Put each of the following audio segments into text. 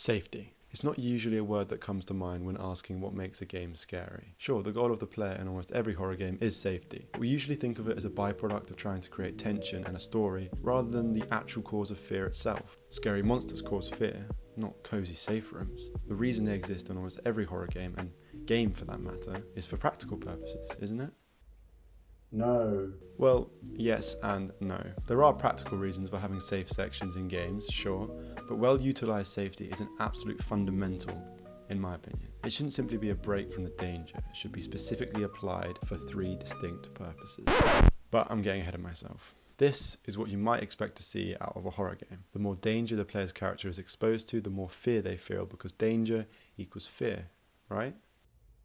Safety. It's not usually a word that comes to mind when asking what makes a game scary. Sure, the goal of the player in almost every horror game is safety. We usually think of it as a byproduct of trying to create tension and a story, rather than the actual cause of fear itself. Scary monsters cause fear, not cozy safe rooms. The reason they exist in almost every horror game, and game for that matter, is for practical purposes, isn't it? No. Well, yes and no. There are practical reasons for having safe sections in games, sure, but well-utilised safety is an absolute fundamental, in my opinion. It shouldn't simply be a break from the danger, it should be specifically applied for 3 distinct purposes. But I'm getting ahead of myself. This is what you might expect to see out of a horror game. The more danger the player's character is exposed to, the more fear they feel, because danger equals fear, right?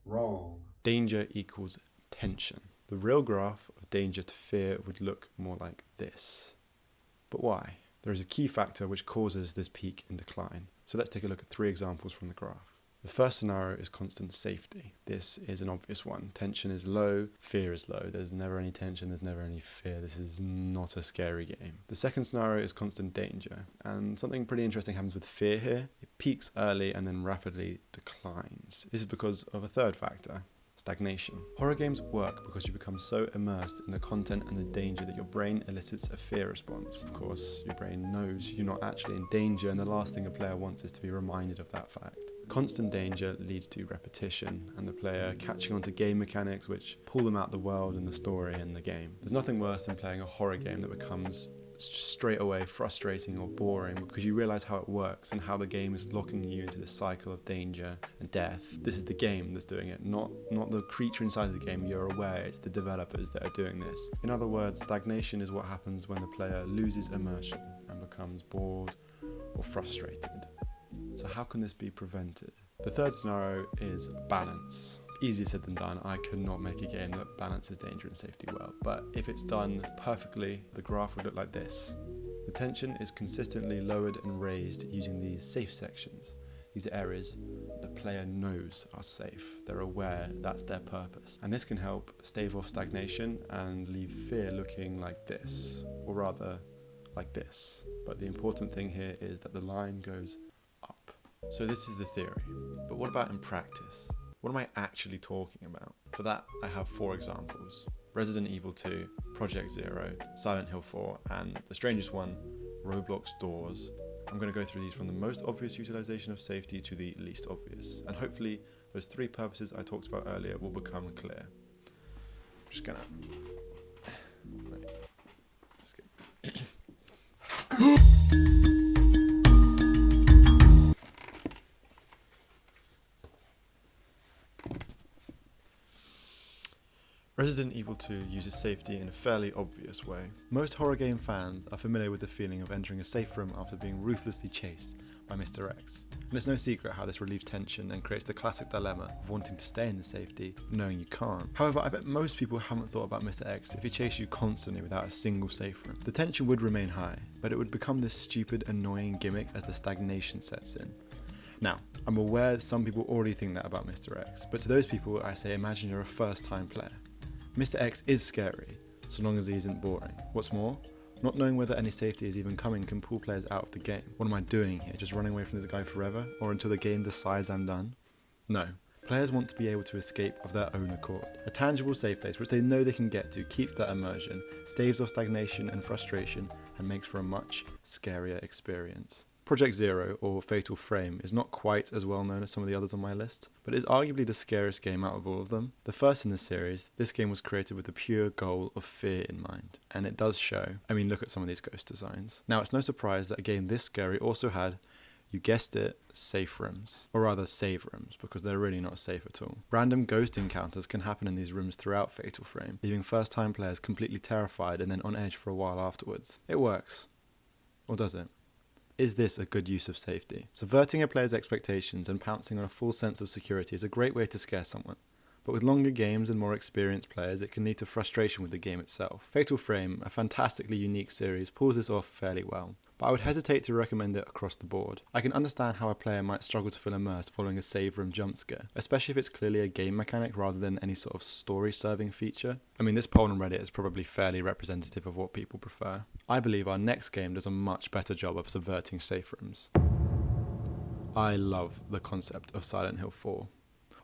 Wrong. Danger equals tension. The real graph of danger to fear would look more like this. But why? There is a key factor which causes this peak in decline. So let's take a look at 3 examples from the graph. The first scenario is constant safety. This is an obvious one. Tension is low, fear is low. There's never any tension, there's never any fear. This is not a scary game. The second scenario is constant danger. And something pretty interesting happens with fear here. It peaks early and then rapidly declines. This is because of a third factor. Stagnation. Horror games work because you become so immersed in the content and the danger that your brain elicits a fear response. Of course, your brain knows you're not actually in danger, and the last thing a player wants is to be reminded of that fact. Constant danger leads to repetition, and the player catching on to game mechanics which pull them out the world and the story and the game. There's nothing worse than playing a horror game that becomes straight away frustrating or boring because you realise how it works and how the game is locking you into this cycle of danger and death. This is the game that's doing it, not the creature inside of the game. You're aware it's the developers that are doing this. In other words, stagnation is what happens when the player loses immersion and becomes bored or frustrated. So how can this be prevented? The third scenario is balance. Easier said than done. I could not make a game that balances danger and safety well, but if it's done perfectly, the graph would look like this. The tension is consistently lowered and raised using these safe sections. These areas the player knows are safe. They're aware that's their purpose. And this can help stave off stagnation and leave fear looking like this, or rather like this. But the important thing here is that the line goes up. So this is the theory. But what about in practice? What am I actually talking about? For that, I have 4 examples. Resident Evil 2, Project Zero, Silent Hill 4, and the strangest one, Roblox Doors. I'm going to go through these from the most obvious utilization of safety to the least obvious. And hopefully, those 3 purposes I talked about earlier will become clear. I'm just going to... Wait. Let's get... Resident Evil 2 uses safety in a fairly obvious way. Most horror game fans are familiar with the feeling of entering a safe room after being ruthlessly chased by Mr. X. And it's no secret how this relieves tension and creates the classic dilemma of wanting to stay in the safety, but knowing you can't. However, I bet most people haven't thought about Mr. X if he chased you constantly without a single safe room. The tension would remain high, but it would become this stupid, annoying gimmick as the stagnation sets in. Now, I'm aware that some people already think that about Mr. X, but to those people I say imagine you're a first-time player. Mr. X is scary, so long as he isn't boring. What's more, not knowing whether any safety is even coming can pull players out of the game. What am I doing here, just running away from this guy forever, or until the game decides I'm done? No. Players want to be able to escape of their own accord. A tangible safe place which they know they can get to keeps that immersion, staves off stagnation and frustration, and makes for a much scarier experience. Project Zero, or Fatal Frame, is not quite as well known as some of the others on my list, but is arguably the scariest game out of all of them. The first in the series, this game was created with the pure goal of fear in mind, and it does show. I mean, look at some of these ghost designs. Now, it's no surprise that a game this scary also had, you guessed it, safe rooms, or rather save rooms, because they're really not safe at all. Random ghost encounters can happen in these rooms throughout Fatal Frame, leaving first-time players completely terrified and then on edge for a while afterwards. It works. Or does it? Is this a good use of safety? Subverting a player's expectations and pouncing on a full sense of security is a great way to scare someone. But with longer games and more experienced players, it can lead to frustration with the game itself. Fatal Frame, a fantastically unique series, pulls this off fairly well. But I would hesitate to recommend it across the board. I can understand how a player might struggle to feel immersed following a save room jump scare, especially if it's clearly a game mechanic rather than any sort of story-serving feature. I mean, this poll on Reddit is probably fairly representative of what people prefer. I believe our next game does a much better job of subverting safe rooms. I love the concept of Silent Hill 4.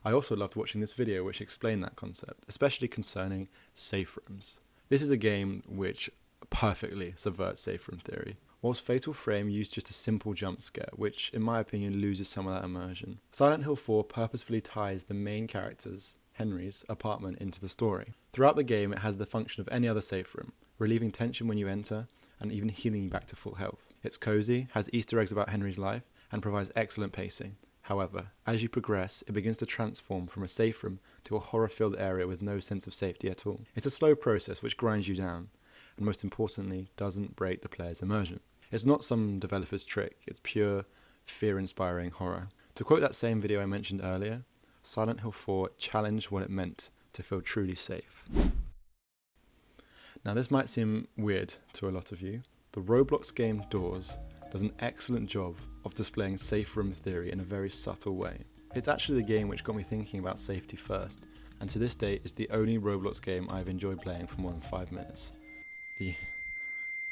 I also loved watching this video which explained that concept, especially concerning safe rooms. This is a game which perfectly subverts safe room theory. Whilst Fatal Frame used just a simple jump scare, which in my opinion loses some of that immersion, Silent Hill 4 purposefully ties the main character's, Henry's, apartment into the story. Throughout the game it has the function of any other safe room, relieving tension when you enter and even healing you back to full health. It's cozy, has Easter eggs about Henry's life, and provides excellent pacing. However, as you progress, it begins to transform from a safe room to a horror-filled area with no sense of safety at all. It's a slow process which grinds you down, and most importantly, doesn't break the player's immersion. It's not some developer's trick, it's pure, fear-inspiring horror. To quote that same video I mentioned earlier, Silent Hill 4 challenged what it meant to feel truly safe. Now this might seem weird to a lot of you. The Roblox game Doors does an excellent job of displaying safe room theory in a very subtle way. It's actually the game which got me thinking about safety first, and to this day is the only Roblox game I've enjoyed playing for more than 5 minutes. The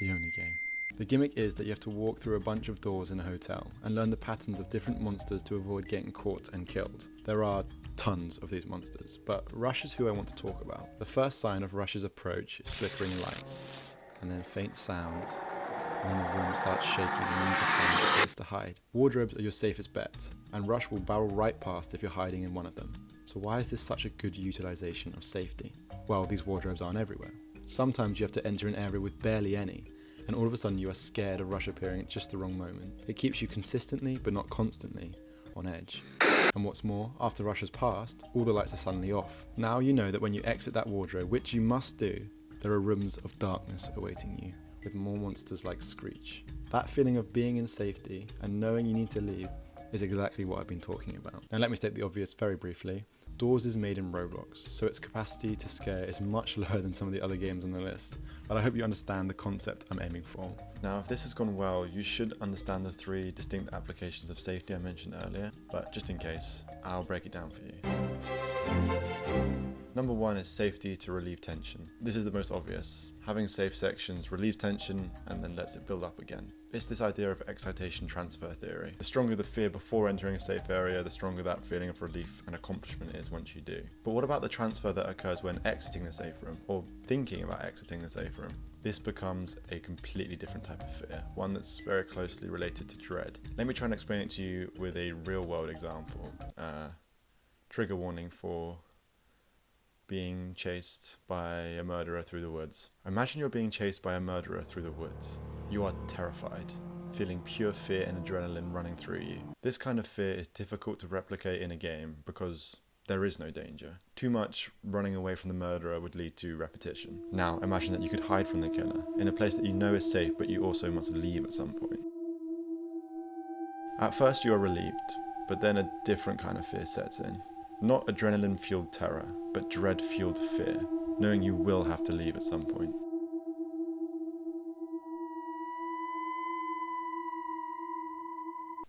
only game. The gimmick is that you have to walk through a bunch of doors in a hotel and learn the patterns of different monsters to avoid getting caught and killed. There are tons of these monsters, but Rush is who I want to talk about. The first sign of Rush's approach is flickering lights, and then faint sounds, and then the room starts shaking and you need to find a place to hide. Wardrobes are your safest bet, and Rush will barrel right past if you're hiding in one of them. So why is this such a good utilization of safety? Well, these wardrobes aren't everywhere. Sometimes you have to enter an area with barely any, and all of a sudden you are scared of Rush appearing at just the wrong moment. It keeps you consistently, but not constantly, on edge. And what's more, after Rush has passed, all the lights are suddenly off. Now you know that when you exit that wardrobe, which you must do, there are rooms of darkness awaiting you, with more monsters like Screech. That feeling of being in safety and knowing you need to leave is exactly what I've been talking about. Now let me state the obvious very briefly. Doors is made in Roblox, so its capacity to scare is much lower than some of the other games on the list, but I hope you understand the concept I'm aiming for. Now if this has gone well, you should understand the 3 distinct applications of safety I mentioned earlier, but just in case, I'll break it down for you. Number 1 is safety to relieve tension. This is the most obvious. Having safe sections relieves tension and then lets it build up again. It's this idea of excitation transfer theory. The stronger the fear before entering a safe area, the stronger that feeling of relief and accomplishment is once you do. But what about the transfer that occurs when exiting the safe room, or thinking about exiting the safe room? This becomes a completely different type of fear, one that's very closely related to dread. Let me try and explain it to you with a real world example. Trigger warning for being chased by a murderer through the woods. Imagine you're being chased by a murderer through the woods. You are terrified, feeling pure fear and adrenaline running through you. This kind of fear is difficult to replicate in a game because there is no danger. Too much running away from the murderer would lead to repetition. Now imagine that you could hide from the killer in a place that you know is safe, but you also must leave at some point. At first you are relieved, but then a different kind of fear sets in. Not adrenaline-fueled terror, but dread-fueled fear, knowing you will have to leave at some point.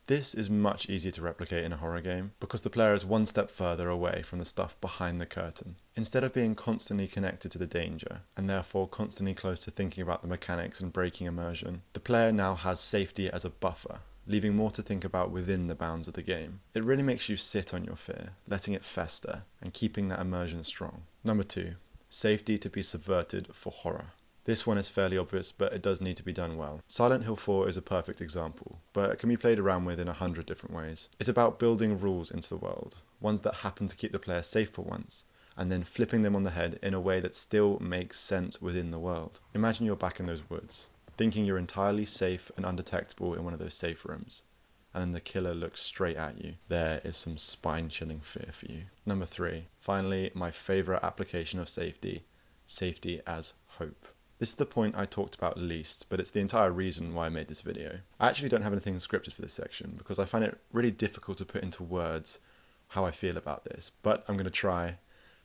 This is much easier to replicate in a horror game, because the player is one step further away from the stuff behind the curtain. Instead of being constantly connected to the danger, and therefore constantly close to thinking about the mechanics and breaking immersion, the player now has safety as a buffer, leaving more to think about within the bounds of the game. It really makes you sit on your fear, letting it fester, and keeping that immersion strong. Number 2, safety to be subverted for horror. This one is fairly obvious, but it does need to be done well. Silent Hill 4 is a perfect example, but it can be played around with in 100 different ways. It's about building rules into the world, ones that happen to keep the player safe for once, and then flipping them on the head in a way that still makes sense within the world. Imagine you're back in those woods, thinking you're entirely safe and undetectable in one of those safe rooms, and then the killer looks straight at you. There is some spine-chilling fear for you. Number 3, finally, my favourite application of safety as hope. This is the point I talked about least, but it's the entire reason why I made this video. I actually don't have anything scripted for this section, because I find it really difficult to put into words how I feel about this, but I'm going to try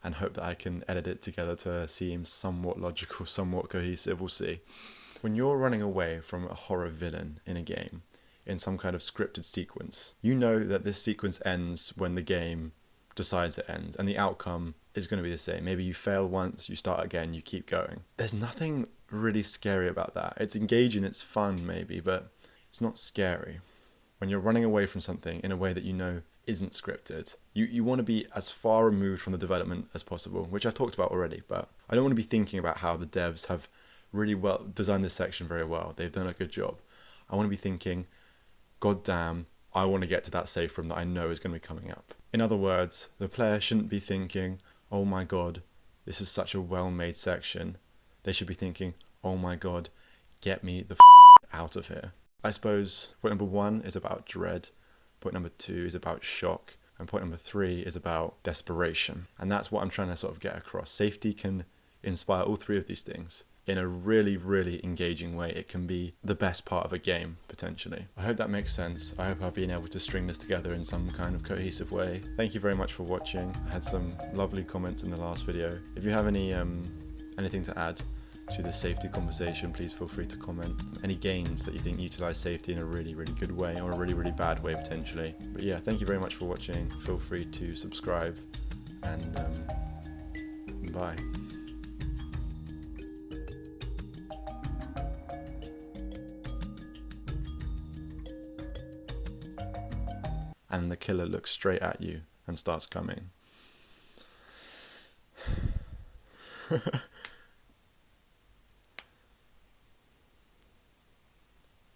and hope that I can edit it together to seem somewhat logical, somewhat cohesive, we'll see. When you're running away from a horror villain in a game, in some kind of scripted sequence, you know that this sequence ends when the game decides it ends, and the outcome is going to be the same. Maybe you fail once, you start again, you keep going. There's nothing really scary about that. It's engaging, it's fun maybe, but it's not scary. when you're running away from something in a way that you know isn't scripted, you want to be as far removed from the development as possible, which I've talked about already, but I don't want to be thinking about how the devs have really well designed this section very well. They've done a good job. I want to be thinking, God damn, I want to get to that safe room that I know is going to be coming up. In other words, the player shouldn't be thinking, oh my God, this is such a well-made section. They should be thinking, oh my God, get me the out of here. I suppose point number 1 is about dread, point number 2 is about shock, and point number 3 is about desperation. And that's what I'm trying to sort of get across. Safety can inspire all 3 of these things in a really, really engaging way. It can be the best part of a game, potentially. I hope that makes sense. I hope I've been able to string this together in some kind of cohesive way. Thank you very much for watching. I had some lovely comments in the last video. If you have anything to add to the safety conversation, please feel free to comment. Any games that you think utilise safety in a really, really good way, or a really, really bad way potentially. But yeah, thank you very much for watching. Feel free to subscribe, and bye. And the killer looks straight at you and starts coming.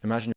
Imagine